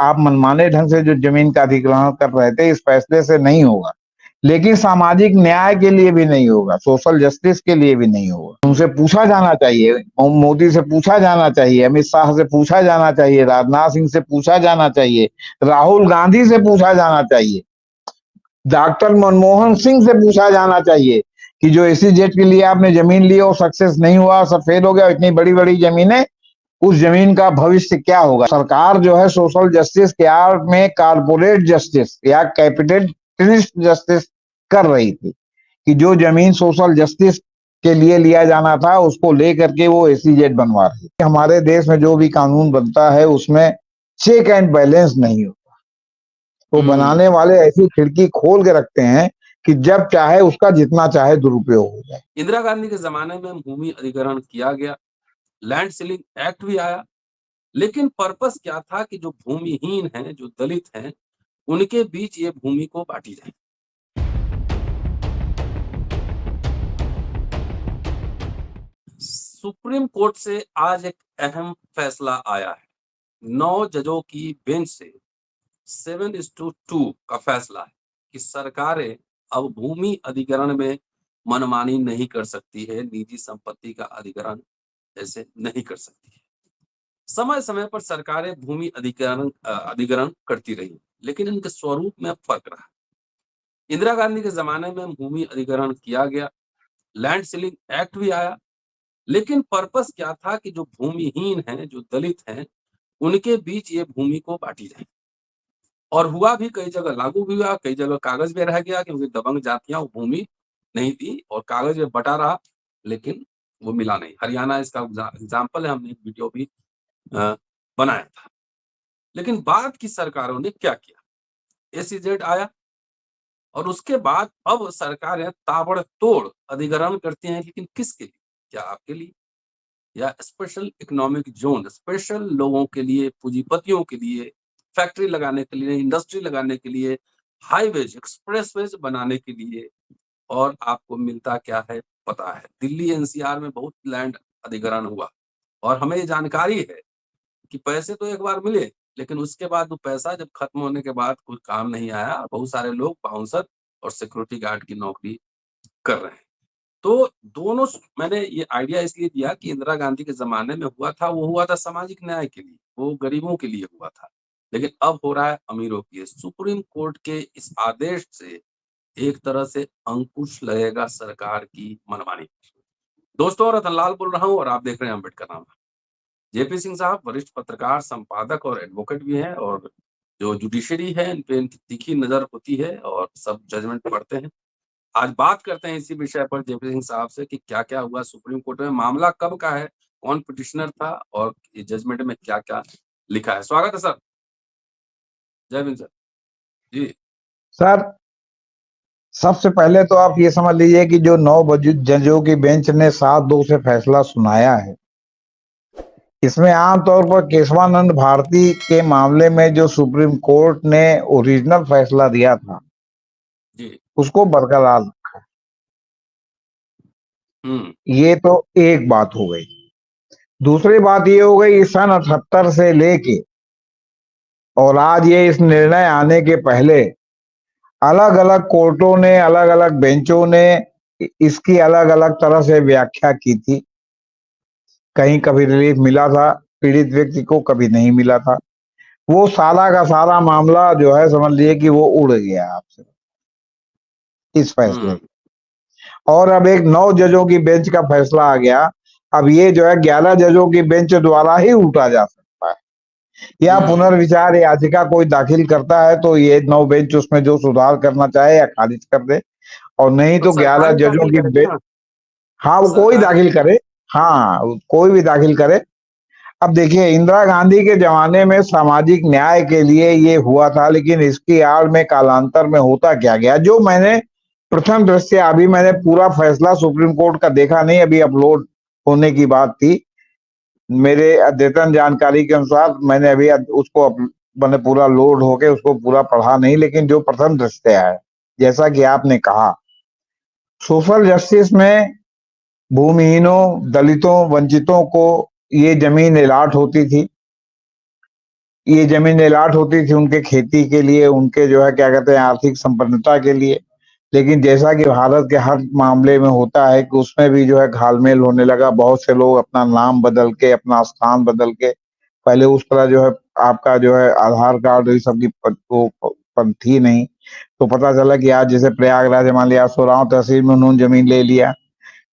आप मनमाने ढंग से जो जमीन का अधिग्रहण कर रहे थे, इस फैसले से नहीं होगा, लेकिन सामाजिक न्याय के लिए भी नहीं होगा, सोशल जस्टिस के लिए भी नहीं होगा। उनसे पूछा जाना चाहिए, मोदी से पूछा जाना चाहिए, अमित शाह से पूछा जाना चाहिए, राजनाथ सिंह से पूछा जाना चाहिए, राहुल गांधी से पूछा जाना चाहिए, डॉक्टर मनमोहन सिंह से पूछा जाना चाहिए कि जो एसीजेड के लिए आपने जमीन ली वो सक्सेस नहीं हुआ, सब फेल हो गया, इतनी बड़ी बड़ी जमीनें, उस जमीन का भविष्य क्या होगा। सरकार जो है सोशल जस्टिस के आड़ में कारपोरेट जस्टिस या कैपिटलिस्ट जस्टिस कर रही थी कि जो जमीन सोशल जस्टिस के लिए लिया जाना था उसको लेकर के वो एसीजेड बनवा रही थी। हमारे देश में जो भी कानून बनता है उसमें चेक एंड बैलेंस नहीं होता, वो बनाने वाले ऐसी खिड़की खोल के रखते हैं कि जब चाहे उसका जितना चाहे दुरुपयोग हो जाए। इंदिरा गांधी के जमाने में भूमि अधिग्रहण किया गया, लैंड सीलिंग एक्ट भी आया, लेकिन पर्पस क्या था कि जो भूमिहीन हैं, जो दलित हैं, उनके बीच ये भूमि को बांटी जाए। सुप्रीम कोर्ट से आज एक अहम फैसला आया है। 9 जजों की बेंच से 7:2 का फैसला है कि सरकारें अब भूमि अधिग्रहण में मनमानी नहीं कर सकती है, निजी संपत्ति का अधिग्रहण ऐसे नहीं कर सकती है। समय समय पर सरकारें भूमि अधिग्रहण करती रही, लेकिन इनके स्वरूप में फर्क रहा। इंदिरा गांधी के जमाने में भूमि अधिग्रहण किया गया, लैंड सीलिंग एक्ट भी आया, लेकिन पर्पस क्या था कि जो भूमिहीन हैं, जो दलित हैं, उनके बीच ये भूमि को बांटी जाए। और हुआ भी, कई जगह लागू भी हुआ, कई जगह कागज में रह गया क्योंकि दबंग जातियां वो भूमि नहीं दी और कागज में बटा रहा, लेकिन वो मिला नहीं। हरियाणा इसका एग्जाम्पल है, हमने एक वीडियो भी बनाया था। लेकिन बाद की सरकारों ने क्या किया, एसीजेड आया और उसके बाद अब सरकारें ताबड़तोड़ अधिग्रहण करती हैं, लेकिन किसके लिए? क्या आपके लिए? या स्पेशल इकोनॉमिक जोन, स्पेशल लोगों के लिए, पूंजीपतियों के लिए, फैक्ट्री लगाने के लिए, इंडस्ट्री लगाने के लिए, हाईवेज, एक्सप्रेसवेज बनाने के लिए। और आपको मिलता क्या है पता है, दिल्ली एनसीआर में बहुत लैंड अधिग्रहण हुआ और हमें ये जानकारी है कि पैसे तो एक बार मिले, लेकिन उसके बाद वो पैसा जब खत्म होने के बाद कुछ काम नहीं आया। बहुत सारे लोग बाउंसर और सिक्योरिटी गार्ड की नौकरी कर रहे हैं। तो दोनों, मैंने ये आइडिया इसलिए दिया कि इंदिरा गांधी के जमाने में हुआ था, वो हुआ था सामाजिक न्याय के लिए, वो गरीबों के लिए हुआ था, लेकिन अब हो रहा है अमीरों के लिए। सुप्रीम कोर्ट के इस आदेश से एक तरह से अंकुश लगेगा सरकार की मनमानी। दोस्तों, रतन लाल बोल रहा हूं और आप देख रहे हैं अम्बेडकर नामा। जेपी सिंह साहब वरिष्ठ पत्रकार, संपादक और एडवोकेट भी हैं, और जो जुडिशरी है इन पे इनकी तीखी नजर होती है और सब जजमेंट पढ़ते हैं। आज बात करते हैं इसी विषय पर जेपी सिंह साहब से कि क्या क्या हुआ सुप्रीम कोर्ट में, मामला कब का है, कौन पिटिशनर था और ये जजमेंट में क्या क्या लिखा है। स्वागत है सर। जय हिंद सर। जी सर, सबसे पहले तो आप ये समझ लीजिए कि जो 9 जजों की बेंच ने 7-2 से फैसला सुनाया है, इसमें आमतौर पर केशवानंद भारती के मामले में जो सुप्रीम कोर्ट ने ओरिजिनल फैसला दिया था जी। उसको बरकरार रखा। ये तो एक बात हो गई। दूसरी बात ये हो गई, सन 78 से लेके और आज ये इस निर्णय आने के पहले अलग अलग कोर्टों ने, अलग अलग बेंचों ने इसकी अलग अलग तरह से व्याख्या की थी। कहीं कभी रिलीफ मिला था पीड़ित व्यक्ति को, कभी नहीं मिला था। वो सारा का सारा मामला जो है समझ लिए कि वो उड़ गया आपसे इस फैसले। और अब एक 9 जजों की बेंच का फैसला आ गया। अब ये जो है 11 जजों की बेंच द्वारा ही उठा जा सकता है, या पुनर्विचार याचिका कोई दाखिल करता है तो ये 9 बेंच उसमें जो सुधार करना चाहे या खारिज कर दे, और नहीं तो 11 जजों की बेंच, हाँ वो कोई दाखिल करे, हाँ कोई भी दाखिल करे। अब देखिए, इंदिरा गांधी के जमाने में सामाजिक न्याय के लिए ये हुआ था, लेकिन इसकी आड़ में कालांतर में होता क्या गया, जो मैंने प्रथम दृष्टया, अभी मैंने पूरा फैसला सुप्रीम कोर्ट का देखा नहीं, अभी अपलोड होने की बात थी, मेरे अद्यतन जानकारी के अनुसार मैंने अभी उसको मैंने पूरा लोड होके उसको पूरा पढ़ा नहीं, लेकिन जो प्रथम दृष्टया है, जैसा कि आपने कहा, सोशल जस्टिस में भूमिहीनों, दलितों, वंचितों को ये जमीन अलाट होती थी। ये जमीन अलॉट होती थी उनके खेती के लिए, उनके जो है क्या कहते हैं आर्थिक संपन्नता के लिए। लेकिन जैसा कि भारत के हर मामले में होता है कि उसमें भी जो है घालमेल होने लगा। बहुत से लोग अपना नाम बदल के, अपना स्थान बदल के, पहले उस तरह जो है आपका जो है आधार कार्ड ये सब की थी नहीं। तो पता चला कि आज जैसे प्रयागराज मान लिया सोराव तहसील में उन्होंने जमीन ले लिया,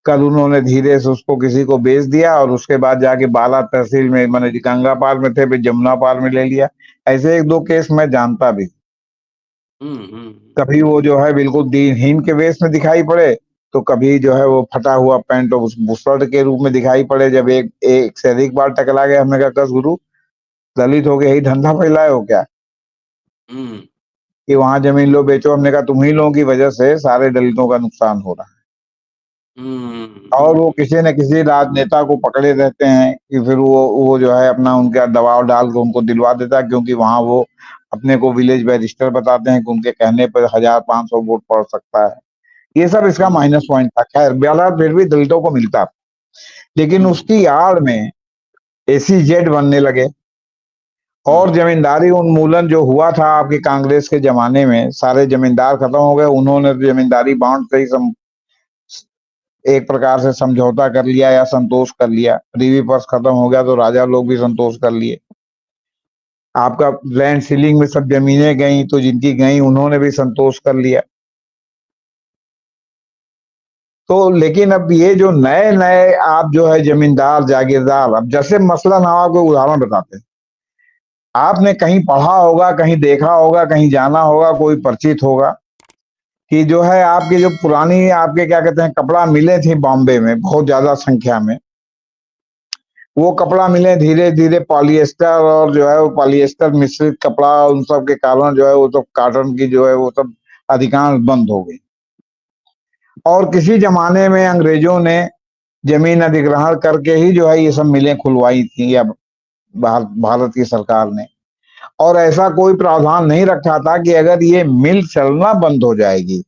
कल उन्होंने धीरे से उसको किसी को बेच दिया और उसके बाद जाके बाला तहसील में मैंने गंगा पार में थे, फिर जमुना पार में ले लिया। ऐसे एक दो केस मैं जानता भी। कभी वो जो है बिल्कुल दीनहीन के वेश में दिखाई पड़े, तो कभी जो है वो फटा हुआ पैंट और बुसर्ड के रूप में दिखाई पड़े। जब एक से अधिक बार टकरा गए, हमने कहा कस गुरु दलित हो गए, यही धंधा फैलाए हो क्या कि वहां जमीन लो बेचो? हमने कहा तुम्ही लोगों की वजह से सारे दलितों का नुकसान हो रहा है। और वो किसी न किसी राजनेता को पकड़े रहते हैं कि फिर वो जो है अपना उनका दबाव डाल के उनको दिलवा देता है, क्योंकि वहां वो अपने को विलेज बैरिस्टर बताते हैं कि उनके कहने पर 1500 वोट पड़ सकता है। ये सब इसका माइनस पॉइंट था। खैर बहरहाल फिर भी दलितों को मिलता, लेकिन उसकी आड़ में एसीजेड बनने लगे और जमींदारी उन्मूलन जो हुआ था आपके कांग्रेस के जमाने में, सारे जमींदार खत्म हो गए। उन्होंने जमींदारी बांट से ही एक प्रकार से समझौता कर लिया या संतोष कर लिया। प्रीवी पर्स खत्म हो गया तो राजा लोग भी संतोष कर लिए। आपका लैंड सीलिंग में सब जमीनें गई, तो जिनकी गई उन्होंने भी संतोष कर लिया। तो लेकिन अब ये जो नए नए आप जो है जमींदार जागीरदार, अब जैसे मसला ना आपको उदाहरण बताते हैं, आपने कहीं पढ़ा होगा, कहीं देखा होगा, कहीं जाना होगा, कोई परिचित होगा कि जो है आपकी जो पुरानी आपके क्या कहते हैं कपड़ा मिले थी बॉम्बे में बहुत ज्यादा संख्या में, वो कपड़ा मिले धीरे धीरे पॉलिएस्टर और जो है वो पॉलिएस्टर मिश्रित कपड़ा, उन सब के कारण जो है वो तो कॉटन की जो है वो सब अधिकांश बंद हो गई। और किसी जमाने में अंग्रेजों ने जमीन अधिग्रहण करके ही जो है ये सब मिलें खुलवाई थी, या भारत की सरकार ने। और ऐसा कोई प्रावधान नहीं रखा था कि अगर ये मिल चलना बंद हो जाएगी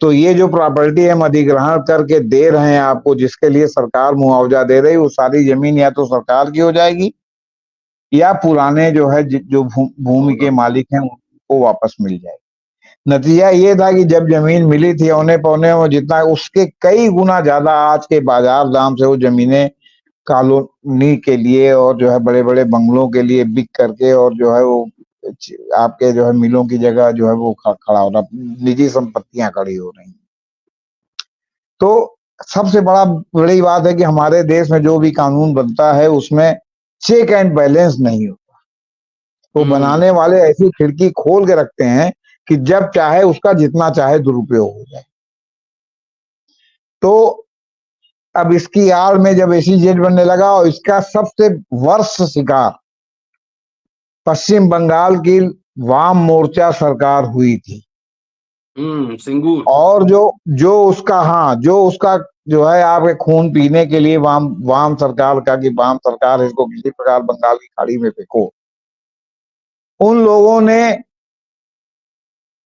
तो ये जो प्रॉपर्टी हम अधिग्रहण करके दे रहे हैं आपको, जिसके लिए सरकार मुआवजा दे रही, वो सारी जमीन या तो सरकार की हो जाएगी या पुराने जो है जो भूमि के मालिक हैं उनको वापस मिल जाएगी। नतीजा ये था कि जब जमीन मिली थी औने पौने में जितना, उसके कई गुना ज्यादा आज के बाजार दाम से वो जमीनें कॉलोनी के लिए और जो है बड़े बड़े बंगलों के लिए बिक करके, और जो है वो आपके जो है मिलों की जगह जो है वो खड़ा हो रहा, निजी संपत्तियां खड़ी हो रही। तो सबसे बड़ी बात है कि हमारे देश में जो भी कानून बनता है उसमें चेक एंड बैलेंस नहीं होता। तो बनाने वाले ऐसी खिड़की खोल के रखते हैं कि जब चाहे उसका जितना चाहे दुरुपयोग हो जाए। तो अब इसकी आड़ में जब एसीजेड बनने लगा, और इसका सबसे वर्स्ट शिकार पश्चिम बंगाल की वाम मोर्चा सरकार हुई थी। सिंगूर। और जो उसका जो है आपके खून पीने के लिए वाम सरकार का, कि वाम सरकार इसको किसी प्रकार बंगाल की खाड़ी में फेंको, उन लोगों ने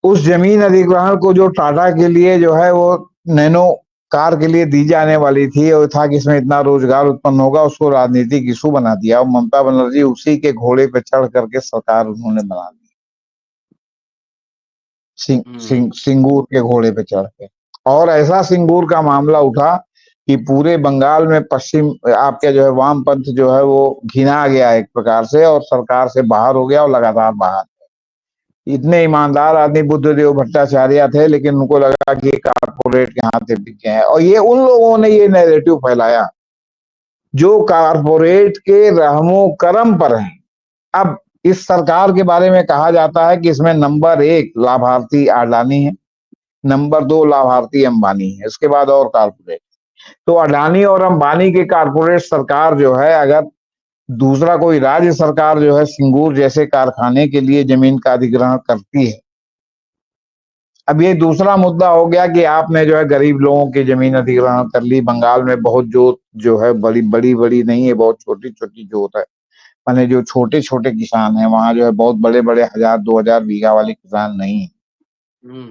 उस जमीन अधिग्रहण को जो टाटा के लिए जो है वो नैनो कार के लिए दी जाने वाली थी और था कि इसमें इतना रोजगार उत्पन्न होगा, उसको राजनीतिक इशू बना दिया। और ममता बनर्जी उसी के घोड़े पे चढ़ करके सरकार उन्होंने बना दी, सिंगूर के घोड़े पे चढ़ के। और ऐसा सिंगूर का मामला उठा कि पूरे बंगाल में पश्चिम आपके जो है वामपंथ जो है वो घिना गया एक प्रकार से, और सरकार से बाहर हो गया और लगातार बाहर। इतने ईमानदार आदमी बुद्धदेव भट्टाचार्य थे, लेकिन उनको लगा कि कारपोरेट के हाथ बिक गए हैं। और ये उन लोगों ने ये नैरेटिव फैलाया जो कारपोरेट के रहमो करम पर हैं। अब इस सरकार के बारे में कहा जाता है कि इसमें नंबर 1 लाभार्थी अडानी है, नंबर 2 लाभार्थी अंबानी है, इसके बाद और कारपोरेट। तो अडानी और अंबानी के कारपोरेट सरकार जो है, अगर दूसरा कोई राज्य सरकार जो है सिंगूर जैसे कारखाने के लिए जमीन का अधिग्रहण करती है। अब ये दूसरा मुद्दा हो गया कि आपने जो है गरीब लोगों की जमीन अधिग्रहण कर ली। बंगाल में बहुत जोत जो है बड़ी बड़ी नहीं है, बहुत छोटी छोटी जोत है। माने जो छोटे छोटे किसान हैं वहां जो है बहुत बड़े बड़े 1000-2000 बीघा वाले किसान नहीं है।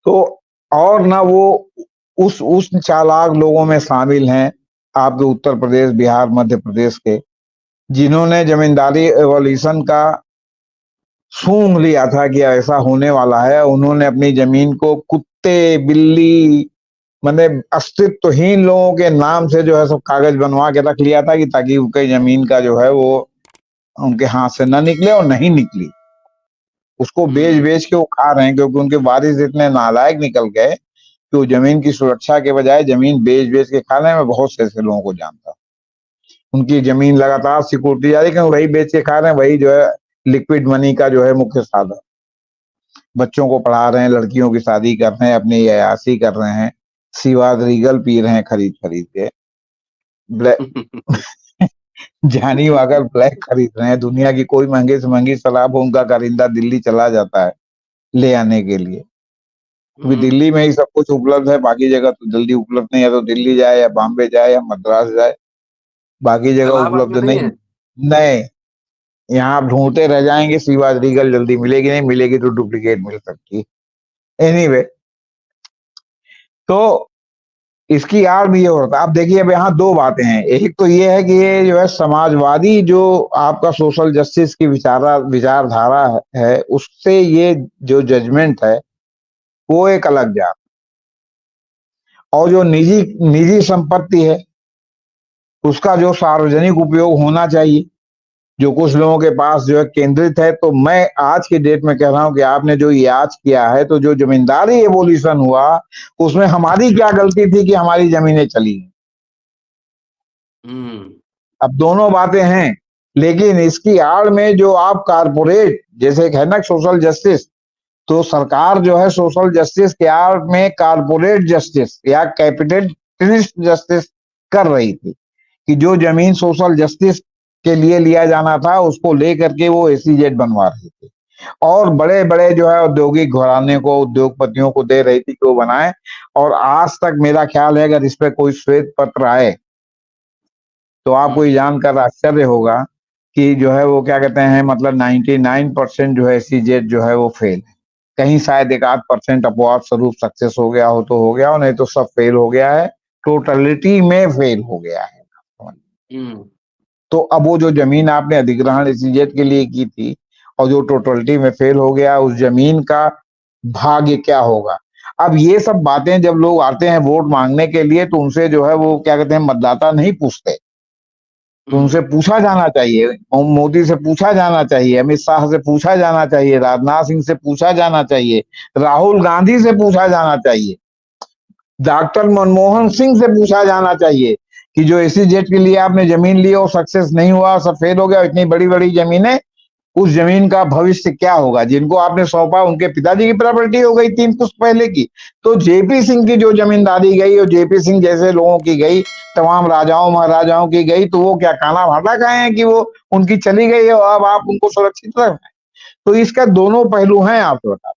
तो और ना वो उस चालाक लोगों में शामिल हैं आपके उत्तर प्रदेश, बिहार, मध्य प्रदेश के, जिन्होंने जमींदारी एवोल्यूशन का सूंघ लिया था कि ऐसा होने वाला है, उन्होंने अपनी जमीन को कुत्ते, बिल्ली, मतलब अस्तित्वहीन लोगों के नाम से जो है सब कागज बनवा के रख लिया था कि ताकि उनकी जमीन का जो है वो उनके हाथ से न निकले, और नहीं निकली। उसको बेच बेच के वो खा रहे हैं, क्योंकि उनके वारिस इतने नालायक निकल गए कि वो जमीन की सुरक्षा के बजाय जमीन बेच बेच के खा रहे हैं। मैं बहुत से ऐसे लोगों को जानता हूँ, उनकी जमीन लगातार सिक्योरिटी जा रही है, वही बेच के खा रहे हैं, वही जो है लिक्विड मनी का जो है मुख्य साधन। बच्चों को पढ़ा रहे हैं, लड़कियों की शादी कर रहे हैं, अपनी अयाशी कर रहे हैं, सिवाद रीगल पी रहे हैं खरीद खरीद के, ब्लैक जानी वागर ब्लैक खरीद रहे हैं। दुनिया की कोई महंगे से महंगी शराब हो, उनका कारिंदा दिल्ली चला जाता है ले आने के लिए, क्योंकि दिल्ली में ही सब कुछ उपलब्ध है, बाकी जगह तो जल्दी उपलब्ध नहीं है। तो दिल्ली जाए या बॉम्बे जाए या मद्रास जाए, बाकी जगह इलाहाबाद उपलब्ध में नहीं नहीं। है। नहीं, यहाँ आप ढूंढते रह जाएंगे, सिवाज रीगल जल्दी मिलेगी नहीं, मिलेगी तो डुप्लीकेट मिल सकती है। एनीवे, तो इसकी आड़ भी ये होता है। आप देखिए, अब यहाँ दो बातें हैं। एक तो ये है कि ये जो है समाजवादी जो आपका सोशल जस्टिस की विचारधारा है, उससे ये जो जजमेंट है वो एक अलग जात। और जो निजी निजी संपत्ति है उसका जो सार्वजनिक उपयोग होना चाहिए, जो कुछ लोगों के पास जो है केंद्रित है। तो मैं आज की डेट में कह रहा हूं कि आपने जो ये आज किया है, तो जो जमींदारी एवोल्यूशन हुआ उसमें हमारी क्या गलती थी कि हमारी जमीनें चली गई। अब दोनों बातें हैं, लेकिन इसकी आड़ में जो आप कारपोरेट, जैसे है ना सोशल जस्टिस, तो सरकार जो है सोशल जस्टिस के आड़ में कारपोरेट जस्टिस या कैपिटलिस्ट जस्टिस कर रही थी, कि जो जमीन सोशल जस्टिस के लिए लिया जाना था उसको लेकर के वो एसीजेड बनवा रही थी, और बड़े बड़े जो है औद्योगिक घराने को, उद्योगपतियों को दे रही थी कि वो बनाए। और आज तक मेरा ख्याल है अगर इस पर कोई श्वेत पत्र आए तो आपको ये जानकर आश्चर्य होगा कि जो है वो क्या कहते हैं, मतलब 99% जो है एसीजेड जो है वो फेल है। कहीं शायद एक आध % अपवाद स्वरूप सक्सेस हो गया हो तो हो गया हो, नहीं तो सब फेल हो गया है, टोटलिटी में फेल हो गया है। तो अब वो जो जमीन आपने अधिग्रहण एसीजेड के लिए की थी और जो टोटलिटी में फेल हो गया, उस जमीन का भाग्य क्या होगा। अब ये सब बातें जब लोग आते हैं वोट मांगने के लिए, तो उनसे जो है वो क्या कहते हैं, मतदाता नहीं पूछते। तो उनसे पूछा जाना चाहिए, मोदी से पूछा जाना चाहिए, अमित शाह से पूछा जाना चाहिए, राजनाथ सिंह से पूछा जाना चाहिए, राहुल गांधी से पूछा जाना चाहिए, डॉक्टर मनमोहन सिंह से पूछा जाना चाहिए कि जो एसीजेड के लिए आपने जमीन ली और सक्सेस नहीं हुआ, सब फेल हो गया, इतनी बड़ी बड़ी जमीनें, उस जमीन का भविष्य क्या होगा। जिनको आपने सौंपा उनके पिताजी की प्रॉपर्टी हो गई 3 पुश्त पहले की। तो जेपी सिंह की जो जमींदारी गई और जेपी सिंह जैसे लोगों की गई, तमाम राजाओं महाराजाओं की गई, तो वो क्या काना भाटा खाए हैं कि वो उनकी चली गई है और अब आप उनको सुरक्षित रख रहे हैं। तो इसका दोनों पहलू हैं, आपको बता।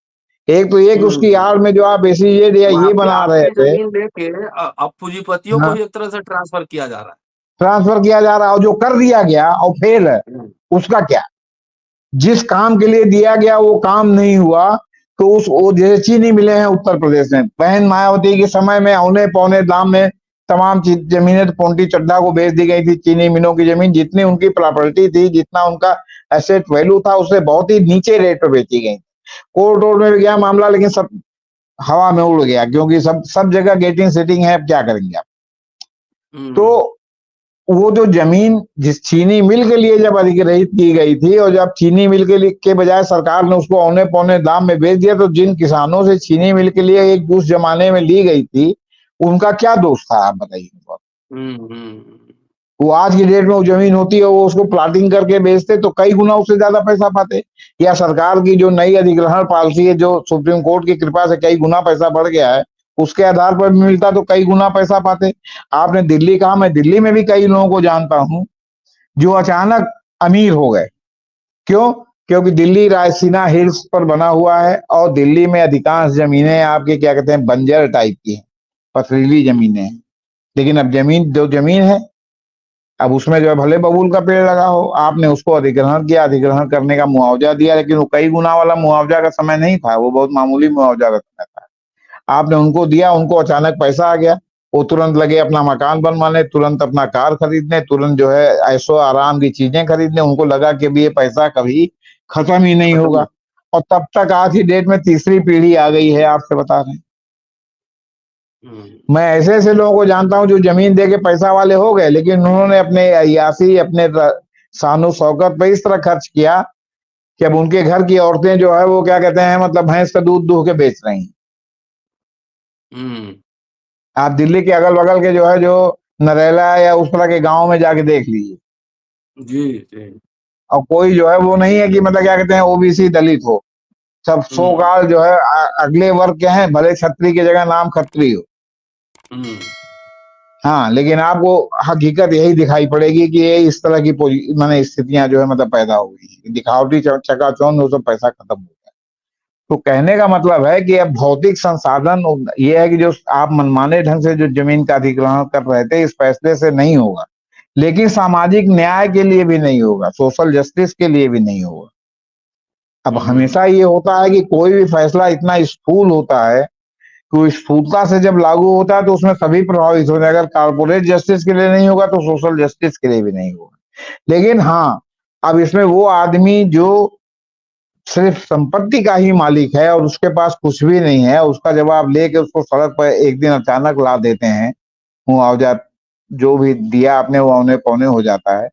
एक तो ये कि उसकी आड़ में जो आप एसीजेड या ये बना रहे थे, जमीन लेके अब पूंजीपतियों को हाँ, ही एक तरह से ट्रांसफर किया जा रहा ट्रांसफर किया जा रहा है, और जो कर दिया गया और फेल है है। उसका क्या। जिस काम के लिए दिया गया वो काम नहीं हुआ, तो उस वो जैसे चीनी मिले हैं उत्तर प्रदेश में, बहन मायावती के समय में औने पौने दाम में तमाम जमीनें पोंटी चड्ढा को बेच दी गई थी। चीनी मिलों की जमीन जितनी उनकी प्रॉपर्टी थी, जितना उनका एसेट वैल्यू था, उससे बहुत ही नीचे रेट पे बेची गई। कोर्ट वोर्ट में गया मामला, लेकिन सब हवा में उड़ गया, क्योंकि सब जगह गेटिंग सेटिंग है, अब क्या करेंगे आप। तो वो जो जमीन जिस चीनी मिल के लिए जब अधिग्रहित की गई थी, और जब चीनी मिल के बजाय सरकार ने उसको औने पौने दाम में बेच दिया, तो जिन किसानों से चीनी मिल के लिए एक उस जमाने में ली गई थी, उनका क्या दोष था, आप बताइए। वो आज की डेट में वो जमीन होती है, वो उसको प्लाटिंग करके बेचते तो कई गुना उससे ज्यादा पैसा पाते, या सरकार की जो नई अधिग्रहण पॉलिसी है, जो सुप्रीम कोर्ट की कृपा से कई गुना पैसा बढ़ गया है, उसके आधार पर भी मिलता तो कई गुना पैसा पाते। आपने दिल्ली कहा, मैं दिल्ली में भी कई लोगों को जानता हूं जो अचानक अमीर हो गए। क्यों? क्योंकि दिल्ली रायसीना हिल्स पर बना हुआ है, और दिल्ली में अधिकांश जमीनें आपके क्या कहते हैं, बंजर टाइप की हैं, पथरीली जमीनें हैं। लेकिन अब जमीन जो जमीन है, अब उसमें जो है भले बबूल का पेड़ लगा हो, आपने उसको अधिग्रहण किया, अधिग्रहण करने का मुआवजा दिया, लेकिन वो कई गुना वाला मुआवजा का समय नहीं था, वो बहुत मामूली मुआवजा का समय था। आपने उनको दिया, उनको अचानक पैसा आ गया, वो तुरंत लगे अपना मकान बनवाने, तुरंत अपना कार खरीदने, तुरंत जो है ऐशो आराम की चीजें खरीदने। उनको लगा कि अभी ये पैसा कभी खत्म ही नहीं खत्म होगा। और तब तक आज की डेट में तीसरी पीढ़ी आ गई है, आपसे बता रहे हैं। मैं ऐसे ऐसे लोगों को जानता हूं जो जमीन दे के पैसा वाले हो गए, लेकिन उन्होंने अपने अय्यासी, अपने शानो शौकत पे इस तरह खर्च किया कि अब उनके घर की औरतें जो है वो क्या कहते हैं, मतलब भैंस का दूध दूह के बेच रही हैं। आप दिल्ली के अगल बगल के जो है, जो नरेला या उस तरह के गांव में जाके देख लीजिए। जी, जी। और कोई जो है वो नहीं है कि मतलब क्या कहते हैं ओबीसी दलित हो। सब सो काल जो है अगले वर्ग के हैं, भले छत्री की जगह नाम खत्री हो। हाँ, लेकिन आपको हकीकत यही दिखाई पड़ेगी कि ये इस तरह की माने स्थितियां जो है मतलब पैदा हो गई, दिखावटी चकाचौंध, वो सब पैसा खत्म हो गया। तो कहने का मतलब है कि अब भौतिक संसाधन ये है कि जो आप मनमाने ढंग से जो जमीन का अधिग्रहण कर रहे थे, इस फैसले से नहीं होगा, लेकिन सामाजिक न्याय के लिए भी नहीं होगा, सोशल जस्टिस के लिए भी नहीं होगा। अब हमेशा ये होता है कि कोई भी फैसला इतना स्थूल होता है, तो स्थूलता से जब लागू होता है तो उसमें सभी प्रभावित होते हैं। अगर कारपोरेट जस्टिस के लिए नहीं होगा तो सोशल जस्टिस के लिए भी नहीं होगा। लेकिन हाँ, अब इसमें वो आदमी जो सिर्फ संपत्ति का ही मालिक है और उसके पास कुछ भी नहीं है, उसका जवाब लेके उसको सड़क पर एक दिन अचानक ला देते हैं, मुआवजा जो भी दिया आपने वो औने पौने हो जाता है,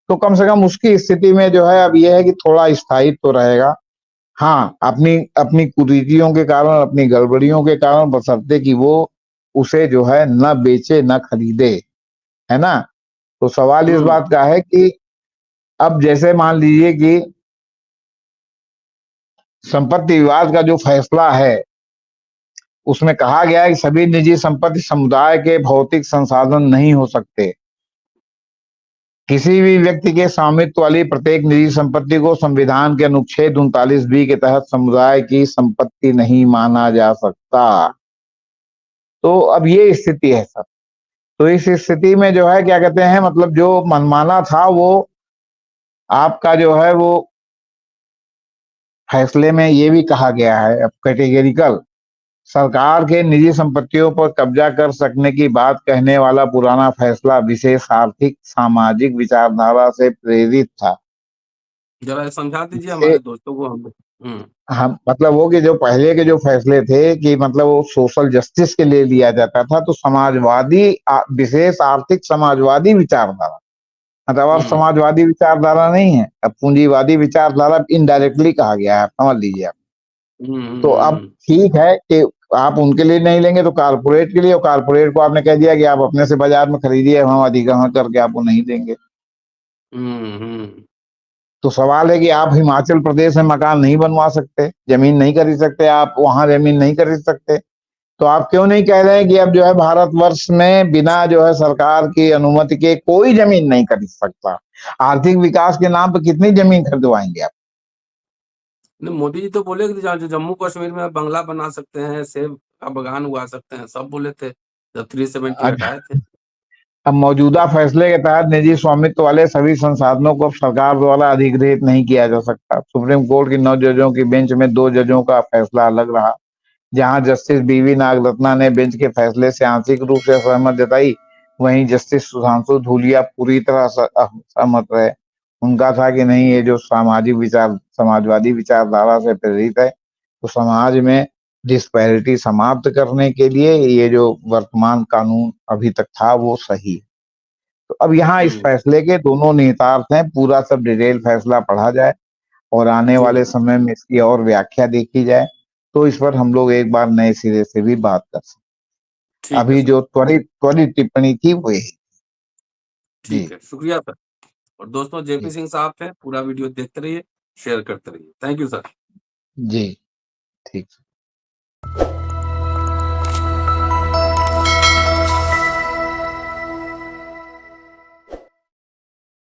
तो कम से कम उसकी स्थिति में जो है अब यह है कि थोड़ा स्थायित्व तो रहेगा। हाँ, अपनी अपनी कुरीतियों के कारण, अपनी गड़बड़ियों के कारण, बशर्ते कि वो उसे जो है न बेचे न खरीदे, है ना? तो सवाल इस बात का है कि अब जैसे मान लीजिए कि संपत्ति विवाद का जो फैसला है, उसमें कहा गया है कि सभी निजी संपत्ति समुदाय के भौतिक संसाधन नहीं हो सकते। किसी भी व्यक्ति के स्वामित्व वाली प्रत्येक निजी संपत्ति को संविधान के अनुच्छेद 39 बी के तहत समुदाय की संपत्ति नहीं माना जा सकता। तो अब ये स्थिति है सर। तो इस स्थिति में जो है क्या कहते हैं, मतलब जो मनमाना था वो आपका जो है वो फैसले में ये भी कहा गया है, अब कैटेगरिकल सरकार के निजी संपत्तियों पर कब्जा कर सकने की बात कहने वाला पुराना फैसला विशेष आर्थिक सामाजिक विचारधारा से प्रेरित था। जरा समझा दीजिए जिसे हमारे दोस्तों को हम। हम मतलब वो कि जो पहले के जो फैसले थे कि मतलब वो सोशल जस्टिस के लिए लिया जाता था, तो समाजवादी विशेष आर्थिक समाजवादी विचारधारा, मतलब अब समाजवादी विचारधारा नहीं है, अब पूंजीवादी विचारधारा इनडायरेक्टली कहा गया है, समझ लीजिए आप। तो अब ठीक है कि आप उनके लिए नहीं लेंगे तो कारपोरेट के लिए, और कारपोरेट को आपने कह दिया कि आप अपने से बाजार में खरीदिए, हम अधिग्रहण करके आपको नहीं देंगे। तो सवाल है कि आप हिमाचल प्रदेश में मकान नहीं बनवा सकते, जमीन नहीं खरीद सकते, आप वहां जमीन नहीं खरीद सकते, तो आप क्यों नहीं कह रहे हैं कि अब जो है भारतवर्ष में बिना जो है सरकार की अनुमति के कोई जमीन नहीं खरीद सकता? आर्थिक विकास के नाम पर कितनी जमीन खरीदवाएंगे आप? मोदी जी तो बोले कि जहाँ जम्मू कश्मीर में बंगला बना सकते हैं, सेब का बागान उगा सकते हैं, सब बोले थे जब 370 हटाए थे। अब मौजूदा फैसले के तहत निजी स्वामित्व वाले सभी संसाधनों को सरकार द्वारा अधिग्रहित नहीं किया जा सकता। सुप्रीम कोर्ट की 9 जजों की बेंच में 2 जजों का फैसला अलग रहा। जहां जस्टिस बीवी नागरत्ना ने बेंच के फैसले से आंशिक रूप से सहमत जताई, वहीं जस्टिस सुधांशु धूलिया पूरी तरह सहमत रहे। उनका था कि नहीं, ये जो समाजवादी विचारधारा से प्रेरित है, तो समाज में डिस्पैरिटी समाप्त करने के लिए ये जो वर्तमान कानून अभी तक था वो सही है। तो अब यहाँ इस फैसले के दोनों निहितार्थ हैं, पूरा सब डिटेल फैसला पढ़ा जाए और आने वाले समय में इसकी और व्याख्या देखी जाए, तो इस पर हम लोग एक बार नए सिरे से भी बात कर सकते। अभी जो त्वरित त्वरित टिप्पणी थी वो यही। ठीक है, शुक्रिया सर। और दोस्तों जेपी सिंह साहब थे, पूरा वीडियो देखते रहिए, शेयर करते रहिए। Thank you sir. जी, ठीक।